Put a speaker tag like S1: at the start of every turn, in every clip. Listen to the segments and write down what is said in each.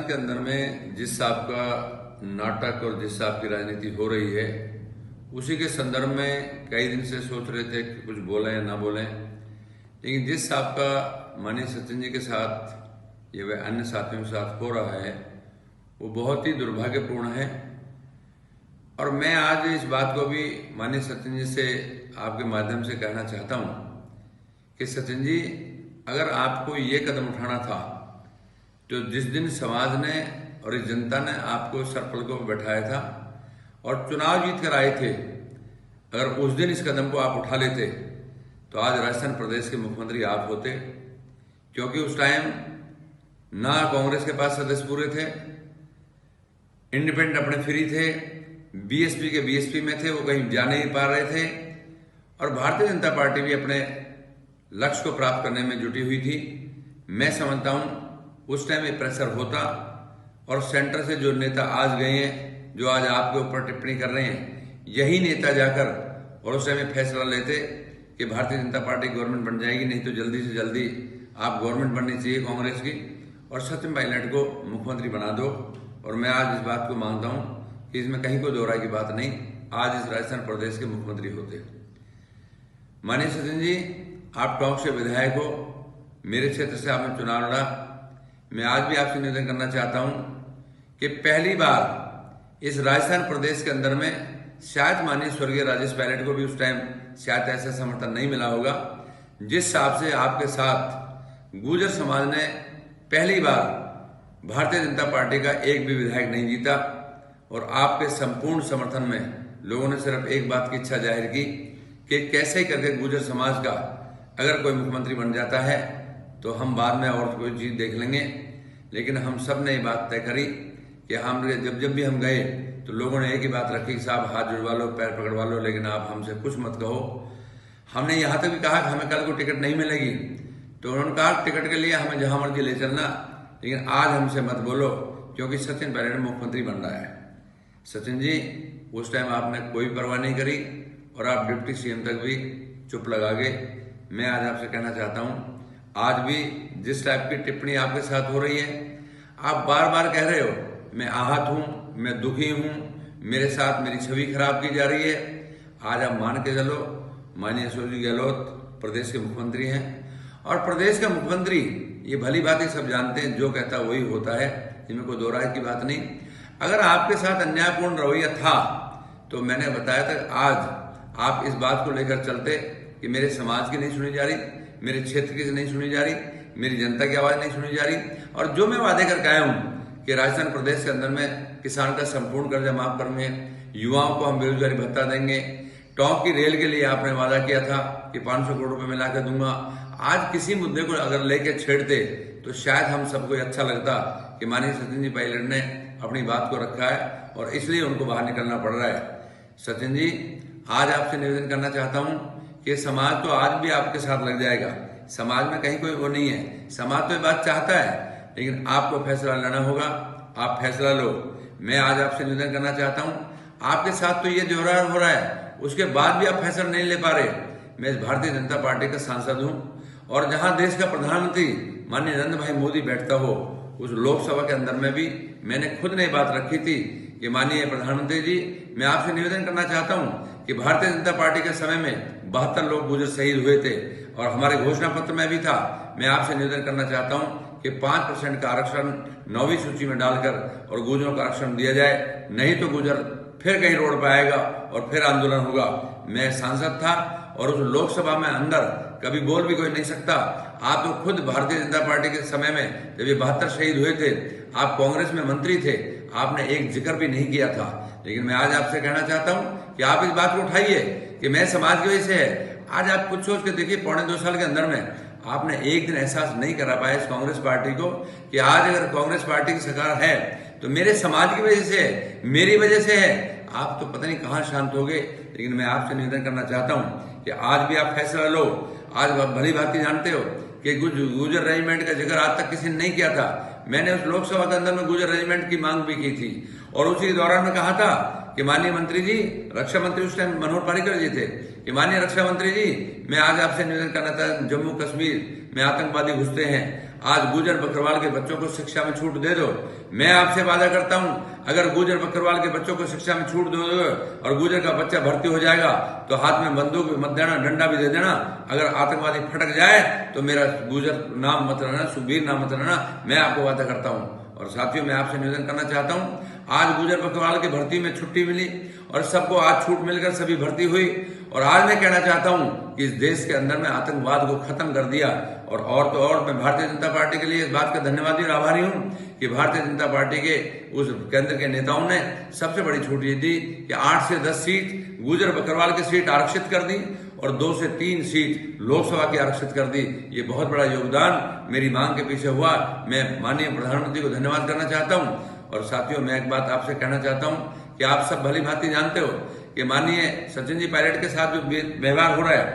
S1: के अंदर में जिस हिसाब का नाटक और जिस हिसाब की राजनीति हो रही है, उसी के संदर्भ में कई दिन से सोच रहे थे कि कुछ बोलें या ना बोलें। लेकिन जिस हिसाब का माननीय सचिन जी के साथ या वह अन्य साथियों के साथ हो रहा है, वो बहुत ही दुर्भाग्यपूर्ण है। और मैं आज इस बात को भी माननीय सचिन जी से आपके माध्यम से कहना चाहता हूँ कि सचिन जी, अगर आपको ये कदम उठाना था तो जिस दिन समाज ने और इस जनता ने आपको सरपलकों पर बैठाया था और चुनाव जीत कर आए थे, अगर उस दिन इस कदम को आप उठा लेते तो आज राजस्थान प्रदेश के मुख्यमंत्री आप होते। क्योंकि उस टाइम ना कांग्रेस के पास सदस्य पूरे थे, इंडिपेंडेंट अपने फ्री थे, बीएसपी के बीएसपी में थे, वो कहीं जा नहीं पा रहे थे, और भारतीय जनता पार्टी भी अपने लक्ष्य को प्राप्त करने में जुटी हुई थी। मैं समझता हूं उस टाइम ये प्रेशर होता, और सेंटर से जो नेता आज गए हैं, जो आज आपके ऊपर टिप्पणी कर रहे हैं, यही नेता जाकर और उस टाइम फैसला लेते कि भारतीय जनता पार्टी गवर्नमेंट बन जाएगी, नहीं तो जल्दी से जल्दी आप गवर्नमेंट बननी चाहिए कांग्रेस की और सचिन पायलट को मुख्यमंत्री बना दो। और मैं आज इस बात को मानता हूं कि इसमें कहीं कोई दोहराई की बात नहीं, आज इस राजस्थान प्रदेश के मुख्यमंत्री होते। माननीय सचिन जी, आप टोंक से विधायक हो, मेरे क्षेत्र से आपने चुनाव लड़ा। मैं आज भी आपसे निवेदन करना चाहता हूं कि पहली बार इस राजस्थान प्रदेश के अंदर में शायद माननीय स्वर्गीय राजेश पायलट को भी उस टाइम शायद ऐसा समर्थन नहीं मिला होगा, जिस हिसाब से आपके साथ गुर्जर समाज ने पहली बार भारतीय जनता पार्टी का एक भी विधायक नहीं जीता, और आपके संपूर्ण समर्थन में लोगों ने सिर्फ एक बात की इच्छा जाहिर की कि कैसे करके गुर्जर समाज का अगर कोई मुख्यमंत्री बन जाता है तो हम बाद में और कोई चीज देख लेंगे। लेकिन हम सब ने ये बात तय करी कि हम जब भी हम गए तो लोगों ने एक ही बात रखी कि साहब हाथ जुड़वा लो, पैर पकड़वा लो, लेकिन आप हमसे कुछ मत कहो। हमने यहाँ तक भी कहा कि हमें कल को टिकट नहीं मिलेगी, तो उन्होंने कहा टिकट के लिए हमें जहां मर्जी ले चलना, लेकिन आज हमसे मत बोलो क्योंकि सचिन पायलट मुख्यमंत्री बन रहा है। सचिन जी, उस टाइम आपने कोई परवाह नहीं करी और आप डिप्टी सीएम तक भी चुप लगा गए। मैं आज आपसे कहना चाहता हूं, आज भी जिस टाइप की टिप्पणी आपके साथ हो रही है, आप बार बार कह रहे हो मैं आहत हूं, मैं दुखी हूं, मेरे साथ मेरी छवि खराब की जा रही है। आज आप मान के चलो, माननीय अशोक जी गहलोत प्रदेश के मुख्यमंत्री हैं, और प्रदेश का मुख्यमंत्री ये भली बात ही सब जानते हैं, जो कहता वही होता है, इसमें कोई दो राय की बात नहीं। अगर आपके साथ अन्यायपूर्ण रवैया था तो मैंने बताया था आज आप इस बात को लेकर चलते कि मेरे समाज की नहीं सुनी जा रही, मेरे क्षेत्र की नहीं सुनी जा रही, मेरी जनता की आवाज नहीं सुनी जा रही, और जो मैं वादे करके आया हूं कि राजस्थान प्रदेश के अंदर में किसान का संपूर्ण कर्जा माफ करेंगे, युवाओं को हम बेरोजगारी भत्ता देंगे, टोंक की रेल के लिए आपने वादा किया था कि 500 करोड़ रुपए में लाकर दूंगा। आज किसी मुद्दे को अगर लेके छेड़ते तो शायद हम सबको अच्छा लगता कि माननीय सचिन जी पायलट ने अपनी बात को रखा है और इसलिए उनको बाहर निकलना पड़ रहा है। सचिन जी, आज आपसे निवेदन करना चाहता हूं कि समाज तो आज भी आपके साथ लग जाएगा, समाज में कहीं कोई वो नहीं है, समाज तो ये बात चाहता है, लेकिन आपको फैसला लेना होगा, आप फैसला लो। मैं आज आपसे निवेदन करना चाहता हूं, आपके साथ तो ये जोरार हो रहा है, उसके बाद भी आप फैसला नहीं ले पा रहे। मैं इस भारतीय जनता पार्टी का सांसद हूं, और जहां देश का प्रधानमंत्री माननीय नरेंद्र भाई मोदी बैठता हो, उस लोकसभा के अंदर में भी मैंने खुद ने बात रखी थी कि माननीय प्रधानमंत्री जी, मैं आपसे निवेदन करना चाहता हूं कि भारतीय जनता पार्टी के समय में 72 लोग गुर्जर शहीद हुए थे, और हमारे घोषणा पत्र में भी था। मैं आपसे निवेदन करना चाहता हूं कि 5% का आरक्षण 9वीं सूची में डालकर और गुर्जरों का आरक्षण दिया जाए, नहीं तो गुर्जर फिर कहीं रोड पर आएगा और फिर आंदोलन होगा। मैं सांसद था और उस लोकसभा में अंदर कभी बोल भी कोई नहीं सकता। आप तो खुद भारतीय जनता पार्टी के समय में जब ये 72 शहीद हुए थे, आप कांग्रेस में मंत्री थे, आपने एक जिक्र भी नहीं किया था। लेकिन मैं आज आपसे कहना चाहता हूं कि आप इस बात को उठाइए कि मैं समाज की वजह से है। आज आप कुछ सोच के देखिए, 1.25 साल के अंदर में आपने एक दिन एहसास नहीं करा पाया इस कांग्रेस पार्टी को कि आज अगर कांग्रेस पार्टी की सरकार है तो मेरे समाज की वजह से है, मेरी वजह से है। आप तो पता नहीं कहां शांत हो गए। लेकिन मैं आपसे निवेदन करना चाहता हूं कि आज भी आप फैसला लो। आज भली भांति जानते हो कि गुर्जर रेजिमेंट का जिक्र आज तक किसी ने नहीं किया था। मैंने उस लोकसभा के अंदर में गुर्जर रेजिमेंट की मांग भी की थी, और उसी दौरान में कहा था कि माननीय मंत्री जी, रक्षा मंत्री उस टाइम मनोहर पर्रिकर जी थे, कि माननीय रक्षा मंत्री जी, मैं आज आपसे निवेदन करना था, जम्मू कश्मीर में आतंकवादी घुसते हैं, आज गुजर बकरवाल के बच्चों को शिक्षा में छूट दे दो। मैं आपसे वादा करता हूं, अगर गुजर बकरवाल के बच्चों को शिक्षा में छूट दोगे और गुजर का बच्चा भर्ती हो जाएगा तो हाथ में बंदूक भी मत देना, डंडा भी दे देना। अगर आतंकवादी फटक जाए तो मेरा गुजर नाम मत रहना, सुखबीर नाम मत रहना, मैं आपको वादा करता हूं। और साथियों, मैं आपसे निवेदन करना चाहता हूं, आज गुजर बकरवाल की भर्ती में छुट्टी मिली और सबको आज छूट मिलकर सभी भर्ती हुई। और आज मैं कहना चाहता हूं कि इस देश के अंदर में आतंकवाद को खत्म कर दिया। और तो और मैं भारतीय जनता पार्टी के लिए इस बात का धन्यवादी और आभारी हूं कि भारतीय जनता पार्टी के उस केंद्र के नेताओं ने सबसे बड़ी छूट ये दी कि 8 से 10 सीट गुजर बकरवाल की सीट आरक्षित कर दी और 2 से 3 सीट लोकसभा की आरक्षित कर दी। ये बहुत बड़ा योगदान मेरी मांग के पीछे हुआ। मैं माननीय प्रधानमंत्री को धन्यवाद करना चाहता हूं। और साथियों, मैं एक बात आपसे कहना चाहता हूं कि आप सब भली भांति जानते हो कि माननीय सचिन जी पायलट के साथ जो व्यवहार हो रहा है,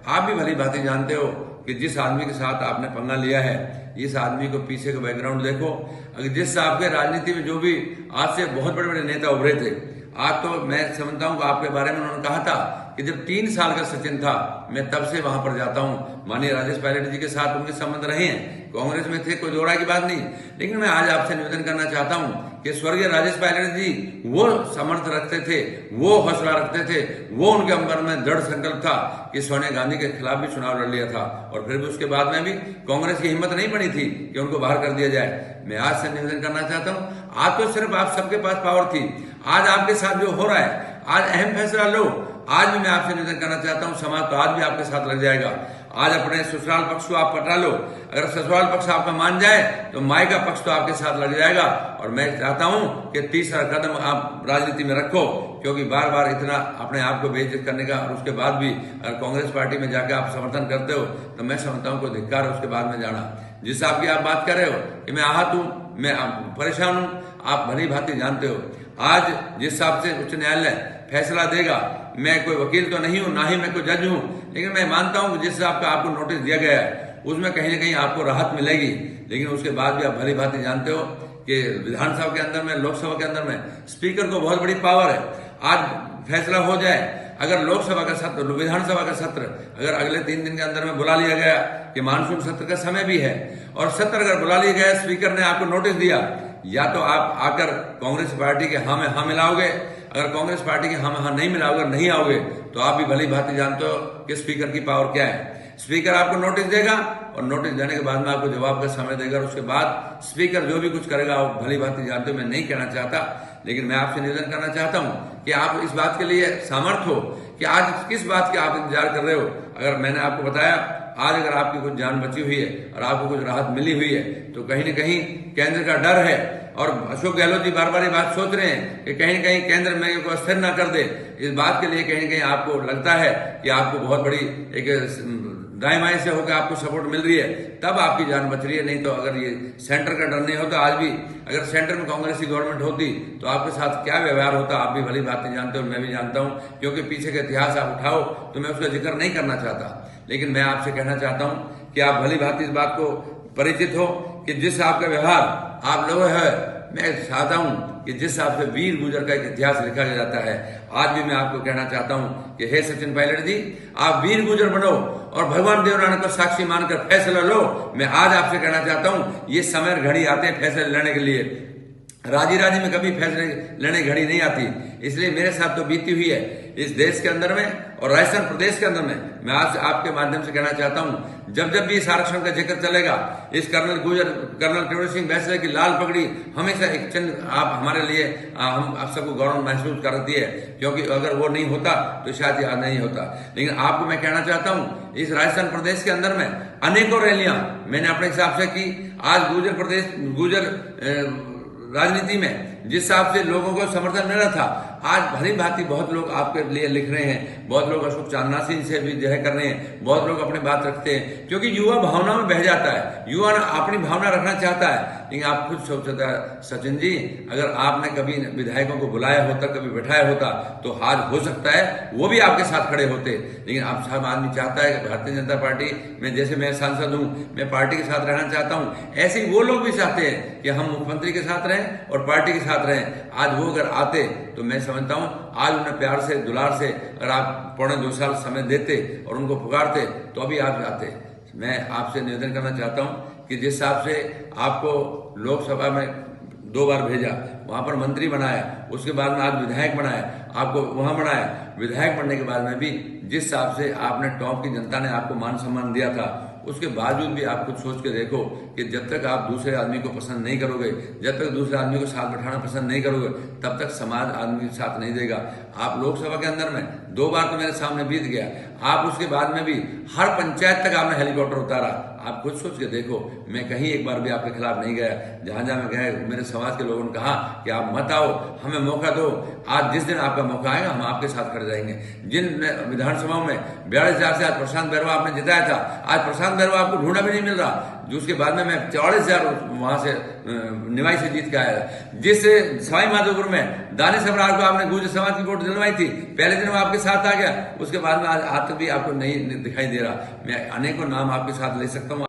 S1: आप भी भली भांति जानते हो कि जिस आदमी के साथ आपने पंगा लिया है, इस आदमी को पीछे का बैकग्राउंड देखो। अगर जिस आपके राजनीति में जो भी आज से बहुत बड़े बड़े नेता उभरे थे, आज तो मैं समझता हूं कि आपके बारे में उन्होंने कहा था कि जब 3 साल का सचिन था मैं तब से वहां पर जाता हूं। माननीय राजेश पायलट जी के साथ उनके संबंध रहे हैं, कांग्रेस में थे, कोई दो राय की बात नहीं। लेकिन मैं आज आपसे निवेदन करना चाहता हूं कि स्वर्गीय राजेश पायलट जी वो सामर्थ्य रखते थे, वो हौसला रखते थे, वो उनके अंदर में दृढ़ संकल्प था कि सोनिया गांधी के खिलाफ भी चुनाव लड़ लिया था और फिर भी उसके बाद में भी कांग्रेस की हिम्मत नहीं बनी थी कि उनको बाहर कर दिया जाए। मैं आज से निवेदन करना चाहता हूं, आज तो सिर्फ आप सबके पास पावर थी, आज आपके साथ जो हो रहा है, आज अहम फैसला लो। आज भी मैं आपसे निवेदन करना चाहता हूं, समाज तो आज भी आपके साथ लग जाएगा। आज अपने ससुराल पक्ष को आप पटा लो, अगर ससुराल पक्ष आपका मान जाए तो माई का पक्ष तो आपके साथ लग जाएगा। और मैं चाहता हूं कि तीसरा कदम आप राजनीति में रखो, क्योंकि बार बार इतना अपने आप को बेइज्जत करने का और उसके बाद भी अगर कांग्रेस पार्टी में जाकर आप समर्थन करते हो तो मैं समझता हूं को धिक्कार है उसके बाद में जाना। जिस आपकी आप बात कर रहे हो कि मैं आहत हूं, मैं परेशान हूं, आप भली भांति जानते हो। आज जिस हिसाब से उच्च न्यायालय फैसला देगा, मैं कोई वकील तो नहीं हूं, ना ही मैं कोई जज हूं, लेकिन मैं मानता हूं कि जिस हिसाब का आपको नोटिस दिया गया है उसमें कहीं ना कहीं आपको राहत मिलेगी। लेकिन उसके बाद भी आप भली भांति जानते हो कि विधानसभा के अंदर में, लोकसभा के अंदर में स्पीकर को बहुत बड़ी पावर है। आज फैसला हो जाए, अगर लोकसभा का सत्र, विधानसभा का सत्र अगर अगले 3 दिन के अंदर में बुला लिया गया कि मानसून सत्र का समय भी है और सत्र अगर बुला लिया गया, स्पीकर ने आपको नोटिस दिया, या तो आप आकर कांग्रेस पार्टी के हाँ में हाँ मिलाओगे, अगर कांग्रेस पार्टी के हाँ में हाँ नहीं मिलाओगे, नहीं आओगे तो आप भी भली भांति जानते हो कि स्पीकर की पावर क्या है। स्पीकर आपको नोटिस देगा और नोटिस देने के बाद में आपको जवाब का समय देगा और उसके बाद स्पीकर जो भी कुछ करेगा आप भली भांति जानते हो। मैं नहीं कहना चाहता, लेकिन मैं आपसे निवेदन करना चाहता हूं कि आप इस बात के लिए सामर्थ्य हो कि आज किस बात के आप इंतजार कर रहे हो। अगर मैंने आपको बताया आज अगर आपकी कुछ जान बची हुई है और आपको कुछ राहत मिली हुई है तो कहीं न कहीं केंद्र का डर है। और अशोक गहलोत जी बार बार ये बात सोच रहे हैं कि कहीं न कहीं केंद्र में को अस्थिर ना कर दे। इस बात के लिए कहीं न कहीं आपको लगता है कि आपको बहुत बड़ी एक दाएं बाएं से होकर आपको सपोर्ट मिल रही है, तब आपकी जान बच रही है। नहीं तो अगर ये सेंटर का डर नहीं होता, आज भी अगर सेंटर में कांग्रेस की गवर्नमेंट होती तो आपके साथ क्या व्यवहार होता आप भी भली बातें जानते हो, मैं भी जानता हूं। क्योंकि पीछे का इतिहास आप उठाओ तो मैं उसका जिक्र नहीं करना चाहता, लेकिन मैं आपसे कहना चाहता हूं कि आप भली भांति इस बात को परिचित हो कि जिस आपका व्यवहार आप लोग है, मैं चाहता हूं कि जिस हिसाब से वीर गुजर का एक इतिहास लिखा जाता है, आज भी मैं आपको कहना चाहता हूं कि हे सचिन पायलट जी, आप वीर गुजर बनो और भगवान देवरानी को साक्षी मानकर फैसला लो। मैं आज आपसे कहना चाहता हूं, ये समय घड़ी आते हैं फैसले लेने के लिए, राजी राजी में कभी फैसले लेने घड़ी नहीं आती। इसलिए मेरे साथ तो बीती हुई है इस देश के अंदर में और राजस्थान प्रदेश के अंदर में। मैं आज आपके माध्यम से कहना चाहता हूं, जब जब भी इस आरक्षण का जिक्र चलेगा, इस कर्नल टेवरी सिंह बैसले की लाल पगड़ी हमेशा एक चिन्ह आप हमारे लिए, हम आप सबको गौरव महसूस करती है, क्योंकि अगर वो नहीं होता तो शायद याद नहीं होता। लेकिन आपको मैं कहना चाहता हूं, इस राजस्थान प्रदेश के अंदर में अनेकों रैलियां मैंने अपने हिसाब से की। आज गुजर राजनीति में जिस हिसाब से लोगों को समर्थन मिल रहा था, आज भली भांति बहुत लोग आपके लिए लिख रहे हैं, बहुत लोग अशोक चांदना से भी जो है कर रहे हैं, बहुत लोग अपनी बात रखते हैं, क्योंकि युवा भावना में बह जाता है, युवा अपनी भावना रखना चाहता है। लेकिन आप खुद सोचता है सचिन जी, अगर आपने कभी विधायकों को बुलाया होता, कभी बैठाया होता तो आज हो सकता है वो भी आपके साथ खड़े होते। लेकिन आप सब आदमी चाहता है कि भारतीय जनता पार्टी में, जैसे मैं सांसद हूं, मैं पार्टी के साथ रहना चाहता हूं, ऐसे ही वो लोग भी चाहते हैं कि हम मुख्यमंत्री के साथ रहें और पार्टी के साथ रहें। आज वो अगर आते तो मैं समझता हूं आज उन्हें प्यार से, दुलार से अगर आप 2.25 साल समय देते और उनको पुकारते तो अभी आप जाते। मैं आपसे निवेदन करना चाहता हूं कि जिस हिसाब से आपको लोकसभा में 2 बार भेजा, वहां पर मंत्री बनाया, उसके बाद में आज विधायक बनाया, आपको वहां बनाया। विधायक बनने के बाद में भी जिस हिसाब से आपने टॉप की जनता ने आपको मान सम्मान दिया था, उसके बावजूद भी आप कुछ सोच के देखो कि जब तक आप दूसरे आदमी को पसंद नहीं करोगे, जब तक दूसरे आदमी को साथ बैठाना पसंद नहीं करोगे, तब तक समाज आदमी साथ नहीं देगा। आप लोकसभा के अंदर में 2 बार तो मेरे सामने बीत गया, आप उसके बाद में भी हर पंचायत तक आपने हेलीकॉप्टर उतारा। आप खुद सोच के देखो, मैं कहीं एक बार भी आपके खिलाफ नहीं गया। जहां जहां मैं गया, मेरे समाज के लोगों ने कहा कि आप मत आओ, हमें मौका दो। आज जिस दिन आपका मौका आएगा, हम आपके साथ खड़े रहेंगे। जिन विधानसभाओं में 42,000 से आज प्रशांत बैरवा आपने जिताया था, आज प्रशांत बैरवा आपको ढूंढा भी नहीं मिल रहा। जो उसके बाद में मैं 44,000 वहां से निवाई से जीत के आया था। जिस सवाई माधोपुर में दानिश अबरार को आपने गुर्जर समाज की वोट दिलवाई थी, पहले दिन वो आपके साथ आ गया, उसके बाद में आज तक भी आपको नहीं दिखाई दे रहा। मैं अनेकों नाम आपके साथ ले सकता हूँ।